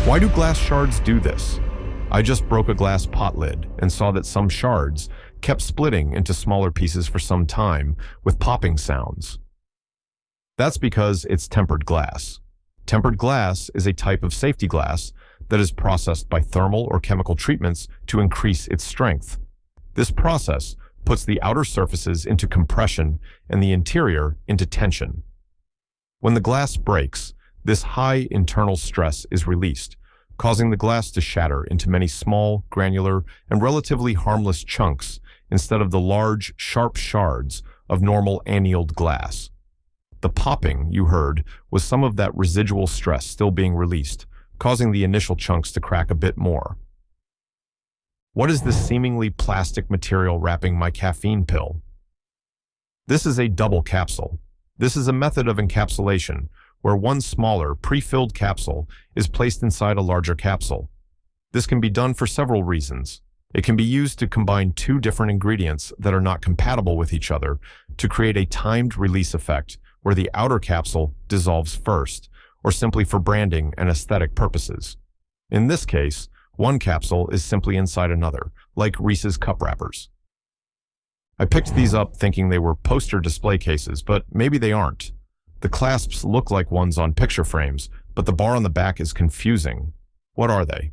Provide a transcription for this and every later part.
Why do glass shards do this? I just broke a glass pot lid and saw that some shards kept splitting into smaller pieces for some time with popping sounds. That's because it's tempered glass. Tempered glass is a type of safety glass that is processed by thermal or chemical treatments to increase its strength. This process puts the outer surfaces into compression and the interior into tension. When the glass breaks, this high internal stress is released, causing the glass to shatter into many small, granular, and relatively harmless chunks instead of the large, sharp shards of normal annealed glass. The popping you heard was some of that residual stress still being released, causing the initial chunks to crack a bit more. What is this seemingly plastic material wrapping my caffeine pill? This is a double capsule. This is a method of encapsulation where one smaller, pre-filled capsule is placed inside a larger capsule. This can be done for several reasons. It can be used to combine two different ingredients that are not compatible with each other to create a timed release effect where the outer capsule dissolves first, or simply for branding and aesthetic purposes. In this case, one capsule is simply inside another, like Reese's cup wrappers. I picked these up thinking they were poster display cases, but maybe they aren't. The clasps look like ones on picture frames, but the bar on the back is confusing. What are they?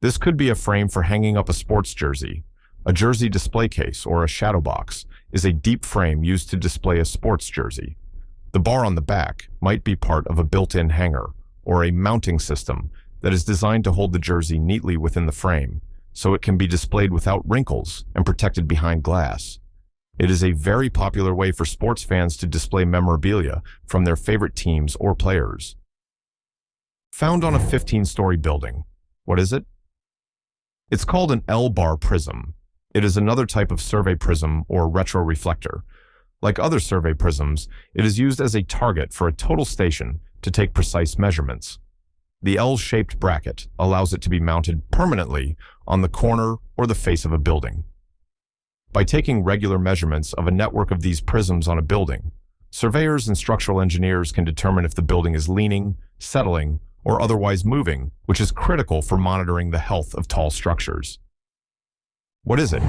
This could be a frame for hanging up a sports jersey. A jersey display case, or a shadow box, is a deep frame used to display a sports jersey. The bar on the back might be part of a built-in hanger, or a mounting system that is designed to hold the jersey neatly within the frame, so it can be displayed without wrinkles and protected behind glass. It is a very popular way for sports fans to display memorabilia from their favorite teams or players. Found on a 15-story building. What is it? It's called an L-bar prism. It is another type of survey prism or retroreflector. Like other survey prisms, it is used as a target for a total station to take precise measurements. The L-shaped bracket allows it to be mounted permanently on the corner or the face of a building. By taking regular measurements of a network of these prisms on a building, surveyors and structural engineers can determine if the building is leaning, settling, or otherwise moving, which is critical for monitoring the health of tall structures. What is it?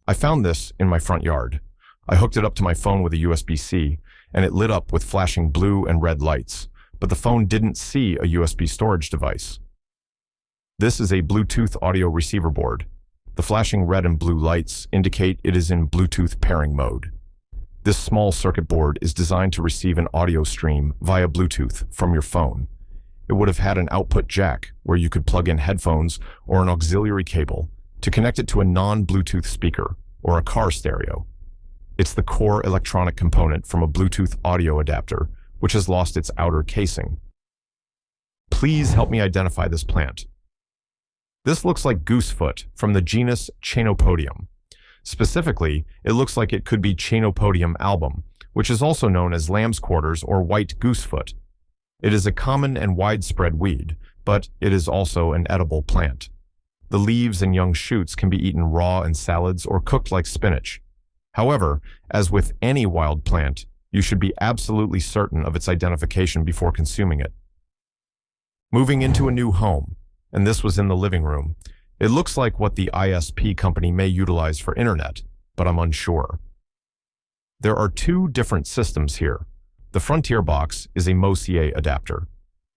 I found this in my front yard. I hooked it up to my phone with a USB-C, and it lit up with flashing blue and red lights, but the phone didn't see a USB storage device. This is a Bluetooth audio receiver board. The flashing red and blue lights indicate it is in Bluetooth pairing mode. This small circuit board is designed to receive an audio stream via Bluetooth from your phone. It would have had an output jack where you could plug in headphones or an auxiliary cable to connect it to a non-Bluetooth speaker or a car stereo. It's the core electronic component from a Bluetooth audio adapter, which has lost its outer casing. Please help me identify this plant. This looks like goosefoot from the genus Chenopodium. Specifically, it looks like it could be Chenopodium album, which is also known as lamb's quarters or white goosefoot. It is a common and widespread weed, but it is also an edible plant. The leaves and young shoots can be eaten raw in salads or cooked like spinach. However, as with any wild plant, you should be absolutely certain of its identification before consuming it. Moving into a new home, and this was in the living room. It looks like what the ISP company may utilize for internet, but I'm unsure. There are two different systems here. The Frontier box is a MoCA adapter.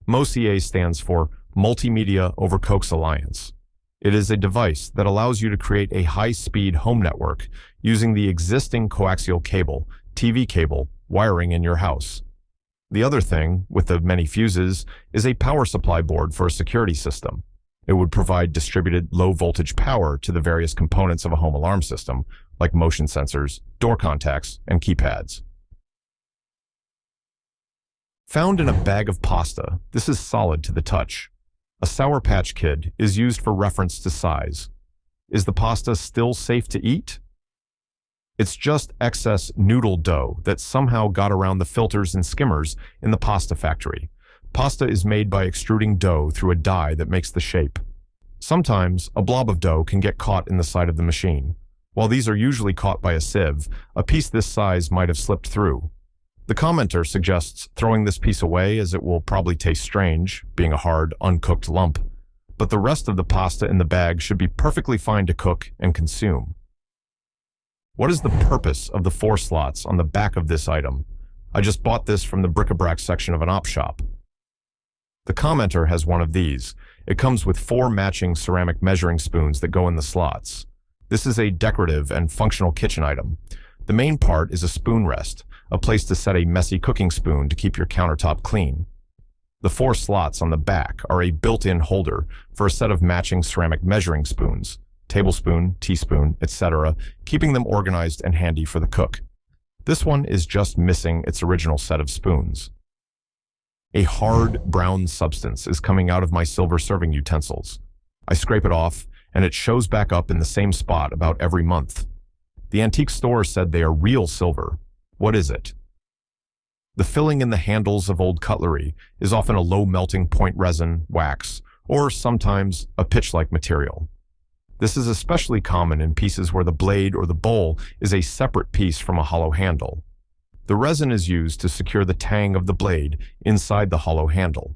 MoCA stands for Multimedia over Coax Alliance. It is a device that allows you to create a high-speed home network using the existing coaxial cable, TV cable, wiring in your house. The other thing, with the many fuses, is a power supply board for a security system. It would provide distributed low-voltage power to the various components of a home alarm system, like motion sensors, door contacts, and keypads. Found in a bag of pasta, this is solid to the touch. A Sour Patch Kid is used for reference to size. Is the pasta still safe to eat? It's just excess noodle dough that somehow got around the filters and skimmers in the pasta factory. Pasta is made by extruding dough through a die that makes the shape. Sometimes, a blob of dough can get caught in the side of the machine. While these are usually caught by a sieve, a piece this size might have slipped through. The commenter suggests throwing this piece away as it will probably taste strange, being a hard, uncooked lump, but the rest of the pasta in the bag should be perfectly fine to cook and consume. What is the purpose of the 4 slots on the back of this item? I just bought this from the bric-a-brac section of an op shop. The commenter has one of these. It comes with 4 matching ceramic measuring spoons that go in the slots. This is a decorative and functional kitchen item. The main part is a spoon rest, a place to set a messy cooking spoon to keep your countertop clean. The 4 slots on the back are a built-in holder for a set of matching ceramic measuring spoons, tablespoon, teaspoon, etc., keeping them organized and handy for the cook. This one is just missing its original set of spoons. A hard, brown substance is coming out of my silver serving utensils. I scrape it off, and it shows back up in the same spot about every month. The antique store said they are real silver. What is it? The filling in the handles of old cutlery is often a low melting point resin, wax, or sometimes a pitch-like material. This is especially common in pieces where the blade or the bowl is a separate piece from a hollow handle. The resin is used to secure the tang of the blade inside the hollow handle.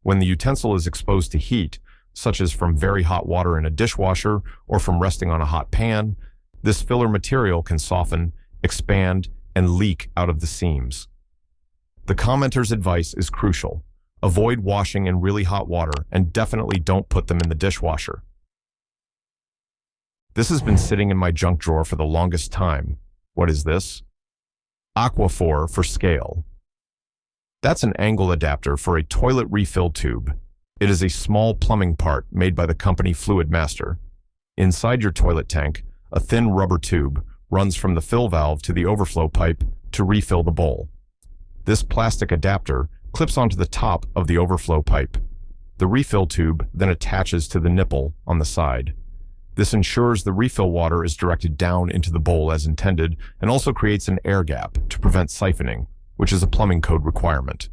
When the utensil is exposed to heat, such as from very hot water in a dishwasher or from resting on a hot pan, this filler material can soften, expand, and leak out of the seams. The commenter's advice is crucial. Avoid washing in really hot water and definitely don't put them in the dishwasher. This has been sitting in my junk drawer for the longest time. What is this? Aquaphor for scale. That's an angle adapter for a toilet refill tube. It is a small plumbing part made by the company Fluid Master. Inside your toilet tank, a thin rubber tube runs from the fill valve to the overflow pipe to refill the bowl. This plastic adapter clips onto the top of the overflow pipe. The refill tube then attaches to the nipple on the side. This ensures the refill water is directed down into the bowl as intended and also creates an air gap to prevent siphoning, which is a plumbing code requirement.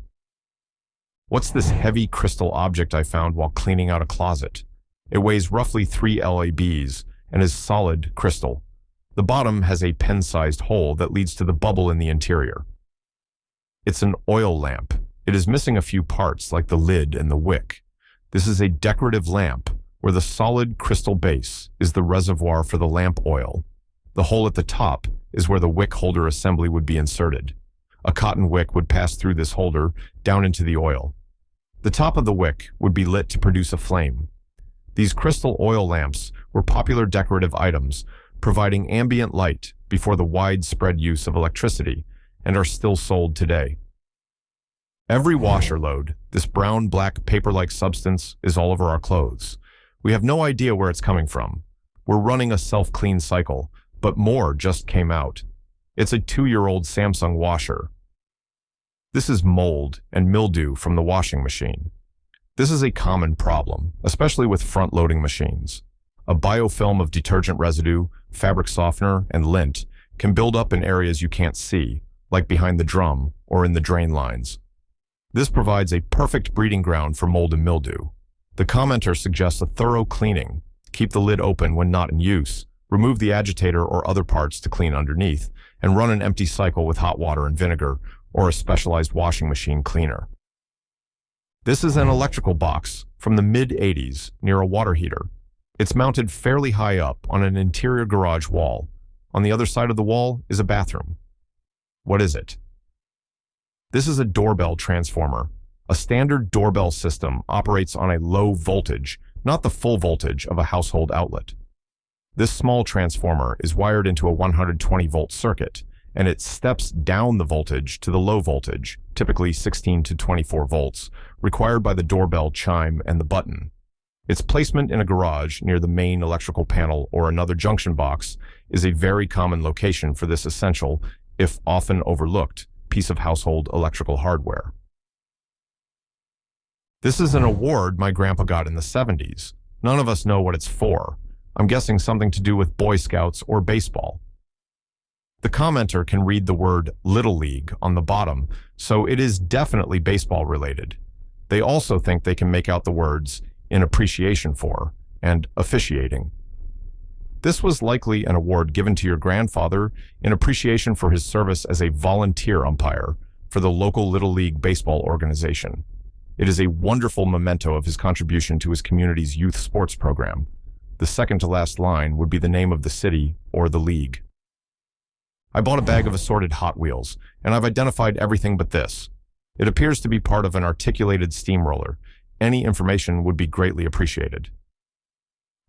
What's this heavy crystal object I found while cleaning out a closet? It weighs roughly 3 LABs and is solid crystal. The bottom has a pen-sized hole that leads to the bubble in the interior. It's an oil lamp. It is missing a few parts like the lid and the wick. This is a decorative lamp where the solid crystal base is the reservoir for the lamp oil. The hole at the top is where the wick holder assembly would be inserted. A cotton wick would pass through this holder down into the oil. The top of the wick would be lit to produce a flame. These crystal oil lamps were popular decorative items, providing ambient light before the widespread use of electricity, and are still sold today. Every washer load, this brown-black paper-like substance, is all over our clothes. We have no idea where it's coming from. We're running a self-clean cycle, but more just came out. It's a 2-year-old Samsung washer. This is mold and mildew from the washing machine. This is a common problem, especially with front-loading machines. A biofilm of detergent residue, fabric softener, and lint can build up in areas you can't see, like behind the drum or in the drain lines. This provides a perfect breeding ground for mold and mildew. The commenter suggests a thorough cleaning. Keep the lid open when not in use, remove the agitator or other parts to clean underneath, and run an empty cycle with hot water and vinegar or a specialized washing machine cleaner. This is an electrical box from the mid-80s near a water heater. It's mounted fairly high up on an interior garage wall. On the other side of the wall is a bathroom. What is it? This is a doorbell transformer. A standard doorbell system operates on a low voltage, not the full voltage of a household outlet. This small transformer is wired into a 120-volt circuit, and it steps down the voltage to the low voltage, typically 16 to 24 volts, required by the doorbell chime and the button. Its placement in a garage near the main electrical panel or another junction box is a very common location for this essential, if often overlooked, piece of household electrical hardware. This is an award my grandpa got in the 70s. None of us know what it's for. I'm guessing something to do with Boy Scouts or baseball. The commenter can read the word Little League on the bottom, so it is definitely baseball related. They also think they can make out the words in appreciation for and officiating. This was likely an award given to your grandfather in appreciation for his service as a volunteer umpire, for the local Little League baseball organization. It is a wonderful memento of his contribution to his community's youth sports program. The second to last line would be the name of the city or the league. I bought a bag of assorted Hot Wheels, and I've identified everything but this. It appears to be part of an articulated steamroller. Any information would be greatly appreciated.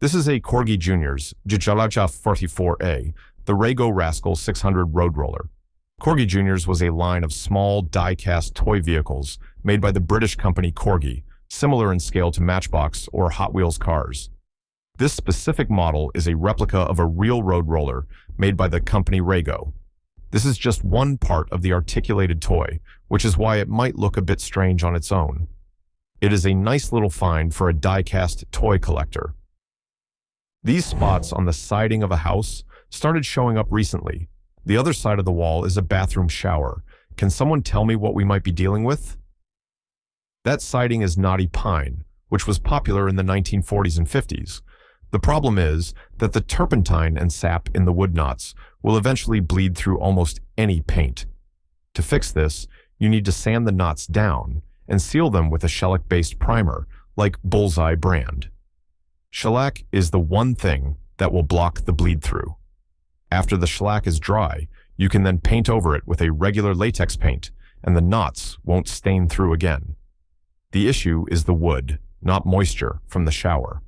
This is a Corgi Junior's Jijalaja 44A, the Rego Rascal 600 Road Roller. Corgi Junior's was a line of small, die-cast toy vehicles made by the British company Corgi, similar in scale to Matchbox or Hot Wheels cars. This specific model is a replica of a real road roller made by the company Rego. This is just one part of the articulated toy, which is why it might look a bit strange on its own. It is a nice little find for a die-cast toy collector. These spots on the siding of a house started showing up recently. The other side of the wall is a bathroom shower. Can someone tell me what we might be dealing with? That siding is knotty pine, which was popular in the 1940s and 50s. The problem is that the turpentine and sap in the wood knots will eventually bleed through almost any paint. To fix this, you need to sand the knots down and seal them with a shellac-based primer, like Bullseye brand. Shellac is the one thing that will block the bleed-through. After the shellac is dry, you can then paint over it with a regular latex paint, and the knots won't stain through again. The issue is the wood, not moisture from the shower.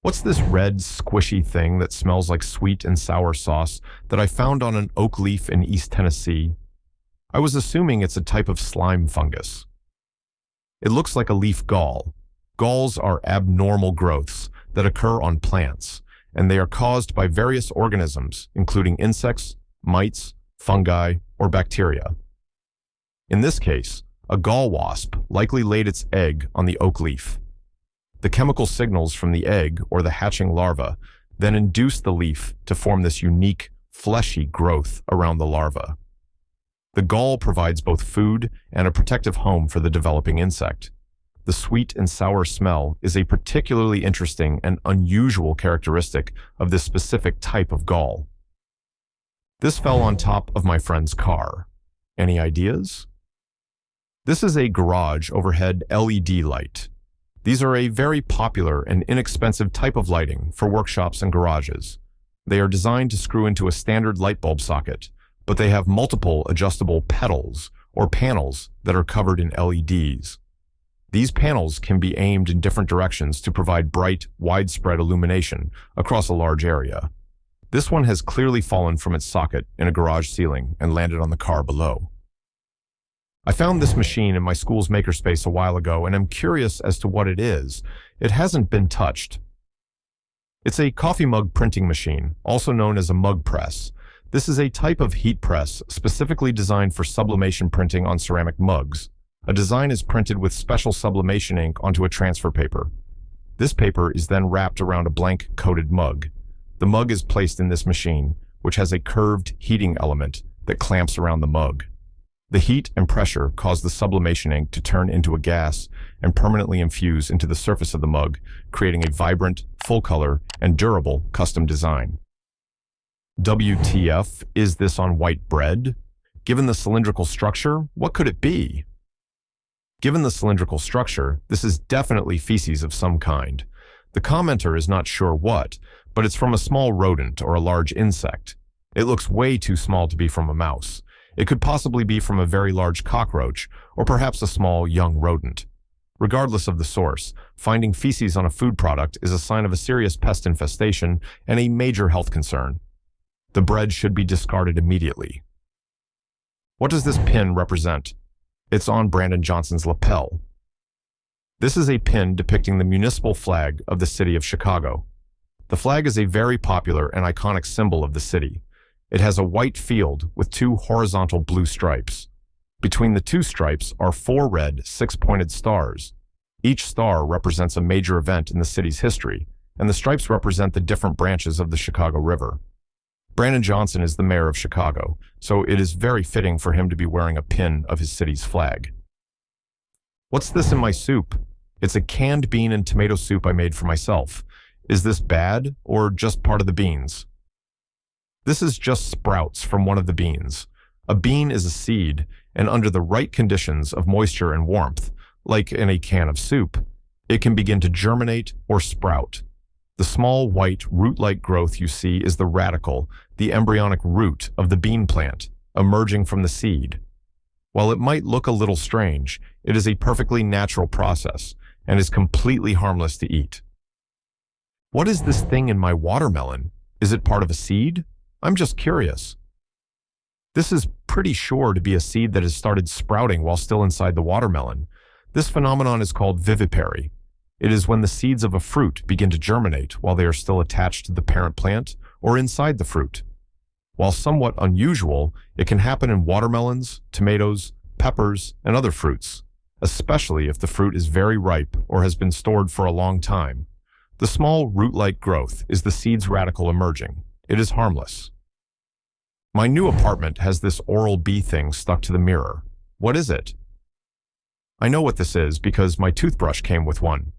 What's this red, squishy thing that smells like sweet and sour sauce that I found on an oak leaf in East Tennessee? I was assuming it's a type of slime fungus. It looks like a leaf gall. Galls are abnormal growths that occur on plants, and they are caused by various organisms, including insects, mites, fungi, or bacteria. In this case, a gall wasp likely laid its egg on the oak leaf. The chemical signals from the egg or the hatching larva then induce the leaf to form this unique, fleshy growth around the larva. The gall provides both food and a protective home for the developing insect. The sweet and sour smell is a particularly interesting and unusual characteristic of this specific type of gall. This fell on top of my friend's car. Any ideas? This is a garage overhead LED light. These are a very popular and inexpensive type of lighting for workshops and garages. They are designed to screw into a standard light bulb socket, but they have multiple adjustable pedals or panels that are covered in LEDs. These panels can be aimed in different directions to provide bright, widespread illumination across a large area. This one has clearly fallen from its socket in a garage ceiling and landed on the car below. I found this machine in my school's makerspace a while ago, and I'm curious as to what it is. It hasn't been touched. It's a coffee mug printing machine, also known as a mug press. This is a type of heat press specifically designed for sublimation printing on ceramic mugs. A design is printed with special sublimation ink onto a transfer paper. This paper is then wrapped around a blank coated mug. The mug is placed in this machine, which has a curved heating element that clamps around the mug. The heat and pressure cause the sublimation ink to turn into a gas and permanently infuse into the surface of the mug, creating a vibrant, full-color, and durable custom design. WTF, is this on white bread? Given the cylindrical structure, what could it be? Given the cylindrical structure, this is definitely feces of some kind. The commenter is not sure what, but it's from a small rodent or a large insect. It looks way too small to be from a mouse. It could possibly be from a very large cockroach, or perhaps a small, young rodent. Regardless of the source, finding feces on a food product is a sign of a serious pest infestation and a major health concern. The bread should be discarded immediately. What does this pin represent? It's on Brandon Johnson's lapel. This is a pin depicting the municipal flag of the city of Chicago. The flag is a very popular and iconic symbol of the city. It has a white field with 2 horizontal blue stripes. Between the 2 stripes are 4 red, 6-pointed stars. Each star represents a major event in the city's history, and the stripes represent the different branches of the Chicago River. Brandon Johnson is the mayor of Chicago, so it is very fitting for him to be wearing a pin of his city's flag. What's this in my soup? It's a canned bean and tomato soup I made for myself. Is this bad, or just part of the beans? This is just sprouts from one of the beans. A bean is a seed, and under the right conditions of moisture and warmth, like in a can of soup, it can begin to germinate or sprout. The small white root-like growth you see is the radicle, the embryonic root of the bean plant, emerging from the seed. While it might look a little strange, it is a perfectly natural process and is completely harmless to eat. What is this thing in my watermelon? Is it part of a seed? I'm just curious. This is pretty sure to be a seed that has started sprouting while still inside the watermelon. This phenomenon is called vivipary. It is when the seeds of a fruit begin to germinate while they are still attached to the parent plant or inside the fruit. While somewhat unusual, it can happen in watermelons, tomatoes, peppers, and other fruits, especially if the fruit is very ripe or has been stored for a long time. The small root-like growth is the seed's radicle emerging. It is harmless. My new apartment has this Oral-B thing stuck to the mirror. What is it? I know what this is because my toothbrush came with one.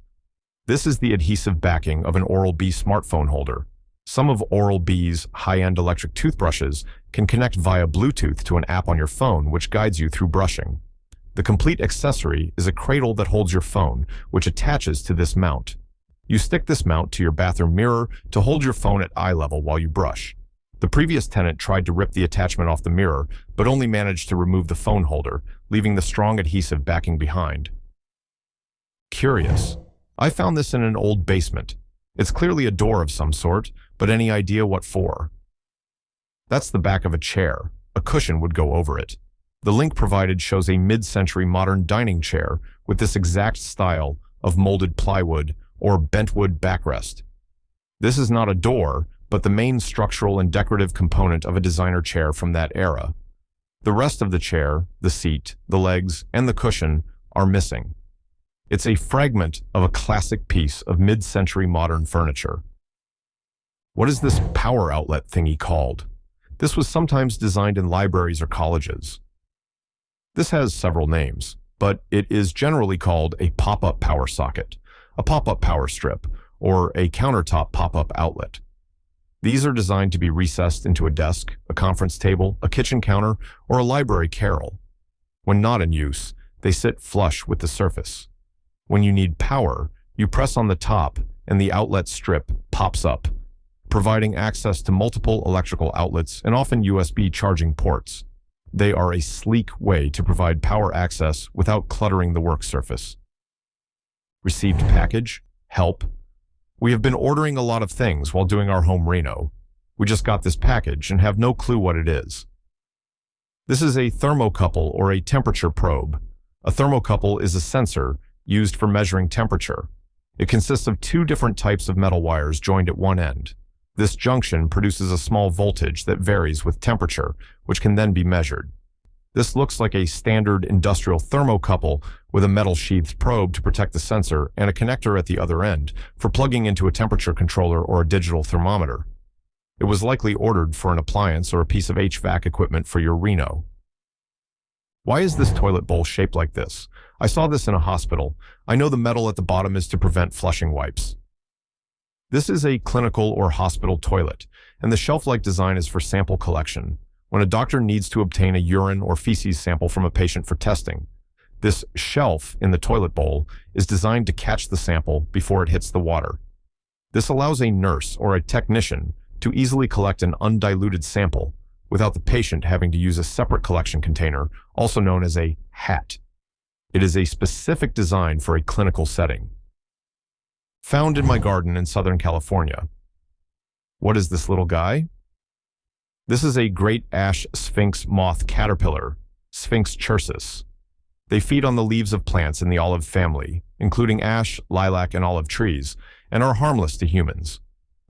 This is the adhesive backing of an Oral-B smartphone holder. Some of Oral-B's high-end electric toothbrushes can connect via Bluetooth to an app on your phone which guides you through brushing. The complete accessory is a cradle that holds your phone, which attaches to this mount. You stick this mount to your bathroom mirror to hold your phone at eye level while you brush. The previous tenant tried to rip the attachment off the mirror, but only managed to remove the phone holder, leaving the strong adhesive backing behind. Curious. I found this in an old basement. It's clearly a door of some sort, but any idea what for? That's the back of a chair. A cushion would go over it. The link provided shows a mid-century modern dining chair with this exact style of molded plywood or bentwood backrest. This is not a door, but the main structural and decorative component of a designer chair from that era. The rest of the chair, the seat, the legs, and the cushion are missing. It's a fragment of a classic piece of mid-century modern furniture. What is this power outlet thingy called? This was sometimes designed in libraries or colleges. This has several names, but it is generally called a pop-up power socket, a pop-up power strip, or a countertop pop-up outlet. These are designed to be recessed into a desk, a conference table, a kitchen counter, or a library carrel. When not in use, they sit flush with the surface. When you need power, you press on the top and the outlet strip pops up, providing access to multiple electrical outlets and often USB charging ports. They are a sleek way to provide power access without cluttering the work surface. Received package, help. We have been ordering a lot of things while doing our home reno. We just got this package and have no clue what it is. This is a thermocouple or a temperature probe. A thermocouple is a sensor used for measuring temperature. It consists of two different types of metal wires joined at one end. This junction produces a small voltage that varies with temperature, which can then be measured. This looks like a standard industrial thermocouple with a metal-sheathed probe to protect the sensor and a connector at the other end for plugging into a temperature controller or a digital thermometer. It was likely ordered for an appliance or a piece of HVAC equipment for your reno. Why is this toilet bowl shaped like this? I saw this in a hospital. I know the metal at the bottom is to prevent flushing wipes. This is a clinical or hospital toilet, and the shelf-like design is for sample collection. When a doctor needs to obtain a urine or feces sample from a patient for testing, this shelf in the toilet bowl is designed to catch the sample before it hits the water. This allows a nurse or a technician to easily collect an undiluted sample without the patient having to use a separate collection container, also known as a hat. It is a specific design for a clinical setting. Found in my garden in Southern California. What is this little guy? This is a great ash sphinx moth caterpillar, Sphinx chersis. They feed on the leaves of plants in the olive family, including ash, lilac, and olive trees, and are harmless to humans.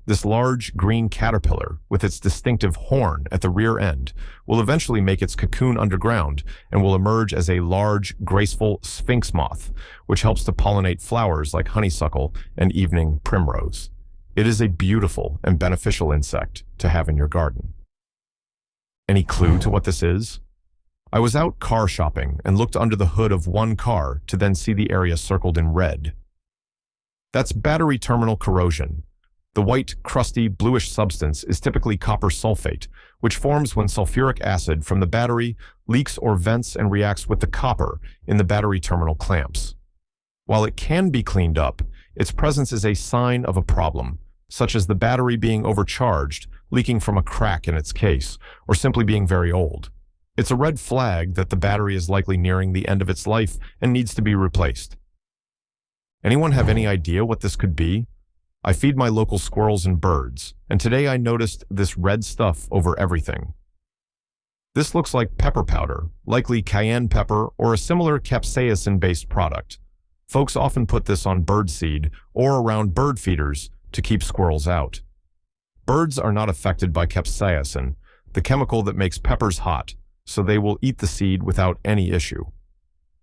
This large green caterpillar, with its distinctive horn at the rear end, will eventually make its cocoon underground and will emerge as a large, graceful sphinx moth, which helps to pollinate flowers like honeysuckle and evening primrose. It is a beautiful and beneficial insect to have in your garden. Any clue to what this is? I was out car shopping and looked under the hood of one car to then see the area circled in red. That's battery terminal corrosion. The white, crusty, bluish substance is typically copper sulfate, which forms when sulfuric acid from the battery leaks or vents and reacts with the copper in the battery terminal clamps. While it can be cleaned up, its presence is a sign of a problem, such as the battery being overcharged, leaking from a crack in its case, or simply being very old. It's a red flag that the battery is likely nearing the end of its life and needs to be replaced. Anyone have any idea what this could be? I feed my local squirrels and birds, and today I noticed this red stuff over everything. This looks like pepper powder, likely cayenne pepper or a similar capsaicin-based product. Folks often put this on birdseed or around bird feeders to keep squirrels out. Birds are not affected by capsaicin, the chemical that makes peppers hot, so they will eat the seed without any issue.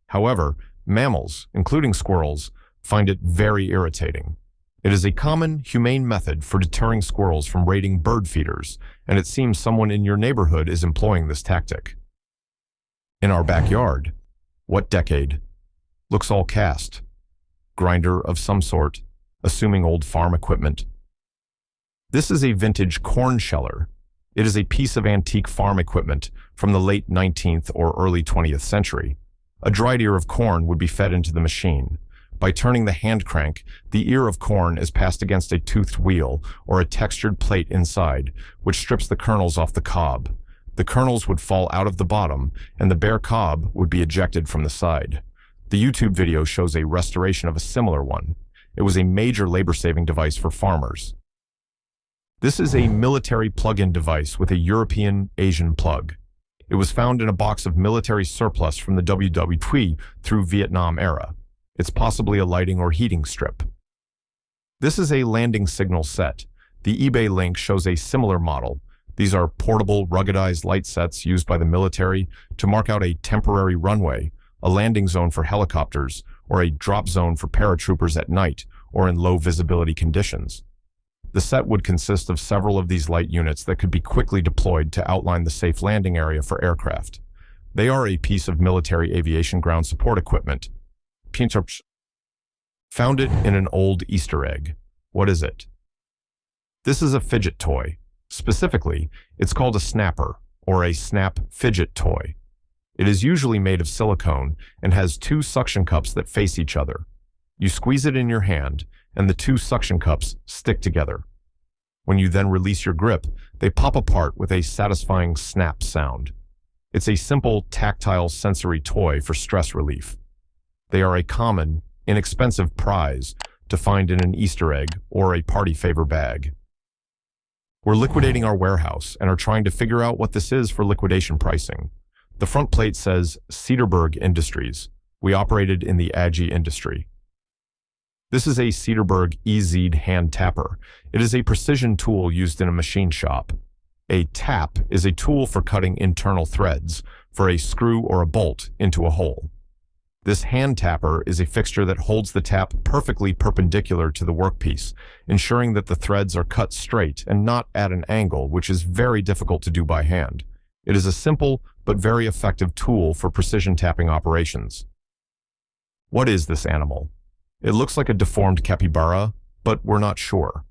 However, mammals, including squirrels, find it very irritating. It is a common, humane method for deterring squirrels from raiding bird feeders, and it seems someone in your neighborhood is employing this tactic. In our backyard. What decade? Looks all cast. Grinder of some sort, assuming old farm equipment. This is a vintage corn sheller. It is a piece of antique farm equipment from the late 19th or early 20th century. A dried ear of corn would be fed into the machine. By turning the hand crank, the ear of corn is passed against a toothed wheel or a textured plate inside, which strips the kernels off the cob. The kernels would fall out of the bottom, and the bare cob would be ejected from the side. The YouTube video shows a restoration of a similar one. It was a major labor-saving device for farmers. This is a military plug-in device with a European Asian plug. It was found in a box of military surplus from the WW2 through Vietnam era. It's possibly a lighting or heating strip. This is a landing signal set. The eBay link shows a similar model. These are portable, ruggedized light sets used by the military to mark out a temporary runway, a landing zone for helicopters, or a drop zone for paratroopers at night or in low visibility conditions. The set would consist of several of these light units that could be quickly deployed to outline the safe landing area for aircraft. They are a piece of military aviation ground support equipment. Found it in an old Easter egg. What is it? This is a fidget toy. Specifically, it's called a snapper, or a snap fidget toy. It is usually made of silicone and has two suction cups that face each other. You squeeze it in your hand, and the two suction cups stick together. When you then release your grip, they pop apart with a satisfying snap sound. It's a simple, tactile sensory toy for stress relief. They are a common, inexpensive prize to find in an Easter egg or a party favor bag. We're liquidating our warehouse and are trying to figure out what this is for liquidation pricing. The front plate says Cedarburg Industries. We operated in the Agi industry. This is a Cedarburg EZ hand tapper. It is a precision tool used in a machine shop. A tap is a tool for cutting internal threads for a screw or a bolt into a hole. This hand tapper is a fixture that holds the tap perfectly perpendicular to the workpiece, ensuring that the threads are cut straight and not at an angle, which is very difficult to do by hand. It is a simple but very effective tool for precision tapping operations. What is this animal? It looks like a deformed capybara, but we're not sure.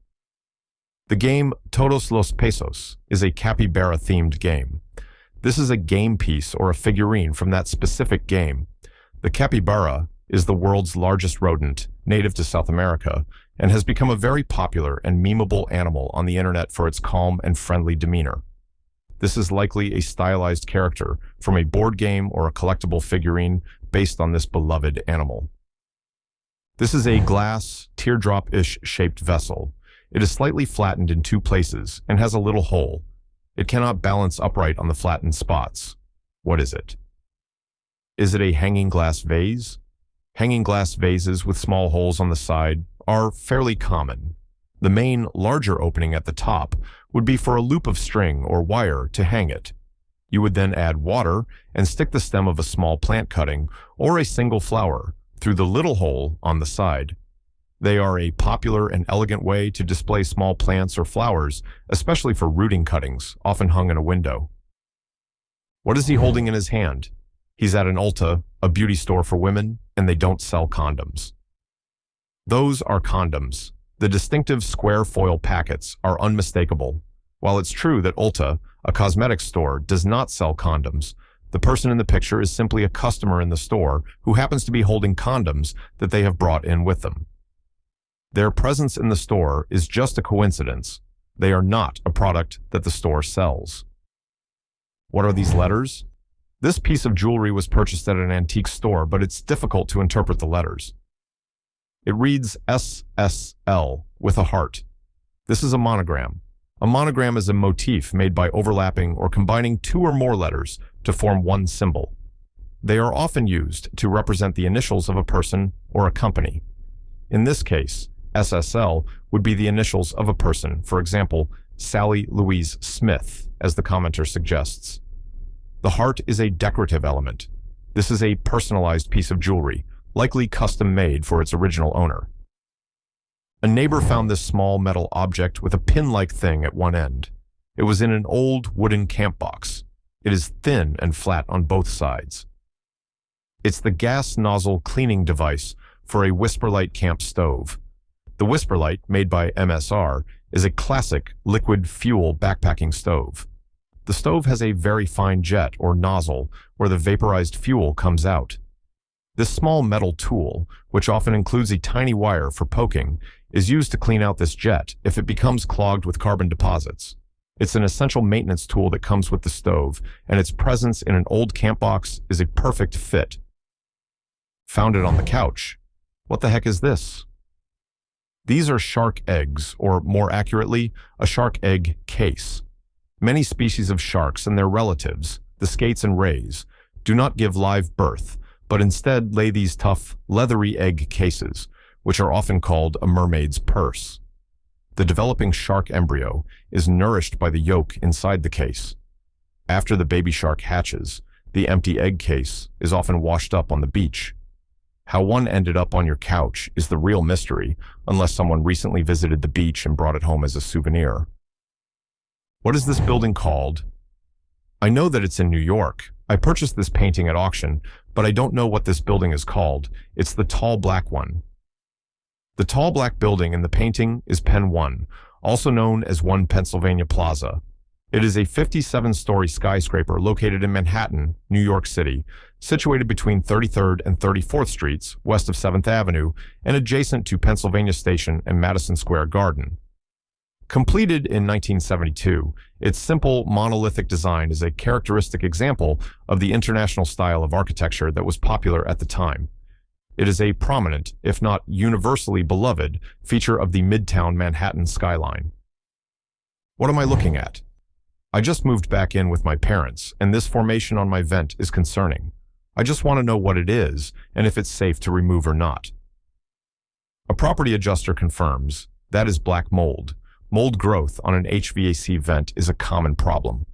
The game Todos los Pesos is a capybara-themed game. This is a game piece or a figurine from that specific game. The capybara is the world's largest rodent, native to South America, and has become a very popular and memeable animal on the internet for its calm and friendly demeanor. This is likely a stylized character from a board game or a collectible figurine based on this beloved animal. This is a glass, teardrop-ish shaped vessel. It is slightly flattened in two places and has a little hole. It cannot balance upright on the flattened spots. What is it? Is it a hanging glass vase? Hanging glass vases with small holes on the side are fairly common. The main, larger opening at the top would be for a loop of string or wire to hang it. You would then add water and stick the stem of a small plant cutting or a single flower through the little hole on the side. They are a popular and elegant way to display small plants or flowers, especially for rooting cuttings, often hung in a window. What is he holding in his hand? He's at an Ulta, a beauty store for women, and they don't sell condoms. Those are condoms. The distinctive square foil packets are unmistakable. While it's true that Ulta, a cosmetics store, does not sell condoms, the person in the picture is simply a customer in the store who happens to be holding condoms that they have brought in with them. Their presence in the store is just a coincidence. They are not a product that the store sells. What are these letters? This piece of jewelry was purchased at an antique store, but it's difficult to interpret the letters. It reads SSL with a heart. This is a monogram. A monogram is a motif made by overlapping or combining two or more letters to form one symbol. They are often used to represent the initials of a person or a company. In this case, SSL would be the initials of a person, for example, Sally Louise Smith, as the commenter suggests. The heart is a decorative element. This is a personalized piece of jewelry, likely custom-made for its original owner. A neighbor found this small metal object with a pin-like thing at one end. It was in an old wooden camp box. It is thin and flat on both sides. It's the gas nozzle cleaning device for a Whisperlite camp stove. The Whisperlite, made by MSR, is a classic liquid fuel backpacking stove. The stove has a very fine jet or nozzle where the vaporized fuel comes out. This small metal tool, which often includes a tiny wire for poking, is used to clean out this jet if it becomes clogged with carbon deposits. It's an essential maintenance tool that comes with the stove, and its presence in an old camp box is a perfect fit. Found it on the couch. What the heck is this? These are shark eggs, or more accurately, a shark egg case. Many species of sharks and their relatives, the skates and rays, do not give live birth, but instead lay these tough, leathery egg cases, which are often called a mermaid's purse. The developing shark embryo is nourished by the yolk inside the case. After the baby shark hatches, the empty egg case is often washed up on the beach. How one ended up on your couch is the real mystery, unless someone recently visited the beach and brought it home as a souvenir. What is this building called? I know that it's in New York. I purchased this painting at auction, but I don't know what this building is called. It's the tall black one. The tall black building in the painting is Penn 1, also known as One Pennsylvania Plaza. It is a 57-story skyscraper located in Manhattan, New York City, situated between 33rd and 34th Streets, west of 7th Avenue, and adjacent to Pennsylvania Station and Madison Square Garden. Completed in 1972, its simple monolithic design is a characteristic example of the international style of architecture that was popular at the time. It is a prominent, if not universally beloved, feature of the Midtown Manhattan skyline. What am I looking at? I just moved back in with my parents, and this formation on my vent is concerning. I just want to know what it is and if it's safe to remove or not. A property adjuster confirms that is black mold. Mold growth on an HVAC vent is a common problem.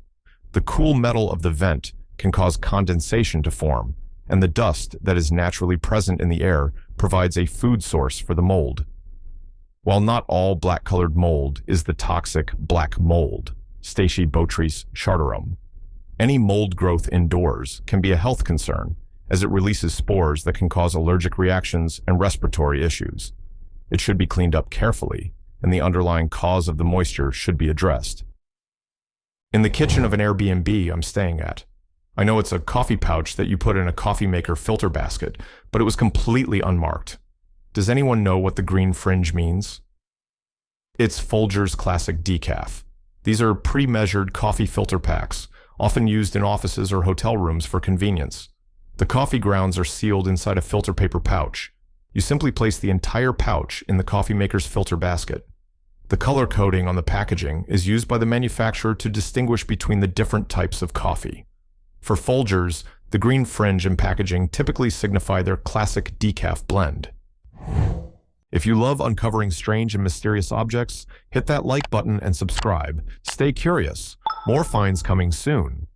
The cool metal of the vent can cause condensation to form, and the dust that is naturally present in the air provides a food source for the mold. While not all black-colored mold is the toxic black mold, Stachybotrys chartarum, any mold growth indoors can be a health concern, as it releases spores that can cause allergic reactions and respiratory issues. It should be cleaned up carefully, and the underlying cause of the moisture should be addressed. In the kitchen of an Airbnb I'm staying at, I know it's a coffee pouch that you put in a coffee maker filter basket, but it was completely unmarked. Does anyone know what the green fringe means? It's Folgers Classic Decaf. These are pre-measured coffee filter packs, often used in offices or hotel rooms for convenience. The coffee grounds are sealed inside a filter paper pouch. You simply place the entire pouch in the coffee maker's filter basket. The color coding on the packaging is used by the manufacturer to distinguish between the different types of coffee. For Folgers, the green fringe and packaging typically signify their classic decaf blend. If you love uncovering strange and mysterious objects, hit that like button and subscribe. Stay curious. More finds coming soon.